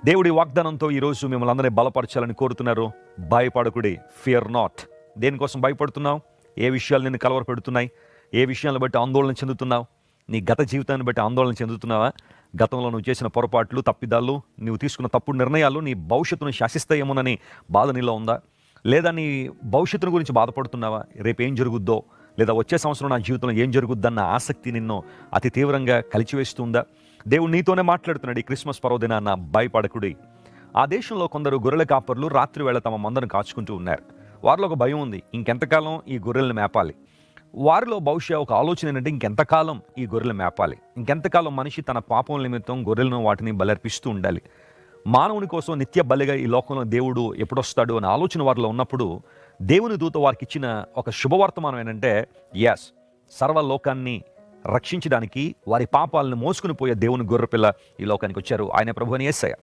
దేవుడి వాగ్దానంతో ఈరోజు మిమ్మల్ని అందరినీ బలపరచాలని కోరుతున్నారు. భయపడకుడి, ఫియర్ నాట్. దేనికోసం భయపడుతున్నావు? ఏ విషయాలు నిన్ను కలవరపెడుతున్నాయి? ఏ విషయాలను బట్టి ఆందోళన చెందుతున్నావు? నీ గత జీవితాన్ని బట్టి ఆందోళన చెందుతున్నావా? గతంలో నువ్వు చేసిన పొరపాట్లు, తప్పిదాలు, నువ్వు తీసుకున్న తప్పుడు నిర్ణయాలు నీ భవిష్యత్తును శాసిస్తాయేమోనని బాధ నీలో ఉందా? లేదా నీ భవిష్యత్తును గురించి బాధపడుతున్నావా? రేపు ఏం జరుగుద్దో, లేదా వచ్చే సంవత్సరం నా జీవితంలో ఏం జరుగుద్దన్న ఆసక్తి నిన్ను అతి తీవ్రంగా కలిచివేస్తుందా? దేవుడు నీతోనే మాట్లాడుతున్నాడు ఈ క్రిస్మస్ పర్వదినాన. భయపడకుడి. ఆ దేశంలో కొందరు గొర్రెల కాపర్లు రాత్రి వేళ తమ మందను కాచుకుంటూ ఉన్నారు. వారిలో ఒక భయం ఉంది, ఇంకెంతకాలం ఈ గొర్రెలను మేపాలి. వారిలో బహుశా ఒక ఆలోచన ఏంటంటే, ఇంకెంతకాలం ఈ గొర్రెలు మేపాలి, ఇంకెంతకాలం మనిషి తన పాపం నిమిత్తం గొర్రెలను వాటిని బలర్పిస్తూ ఉండాలి. మానవుని కోసం నిత్య బలిగా ఈ లోకంలో దేవుడు ఎప్పుడొస్తాడు అనే ఆలోచన వారిలో ఉన్నప్పుడు దేవుని దూత వారికి ఇచ్చిన ఒక శుభవర్తమానం ఏంటంటే, ఎస్, సర్వలోకాన్ని రక్షించడానికి వారి పాపాలను మోసుకుని పోయే దేవుని గొర్రెపిల్ల ఈ లోకానికి వచ్చారు. ఆయన ప్రభువైన యేసయ్య.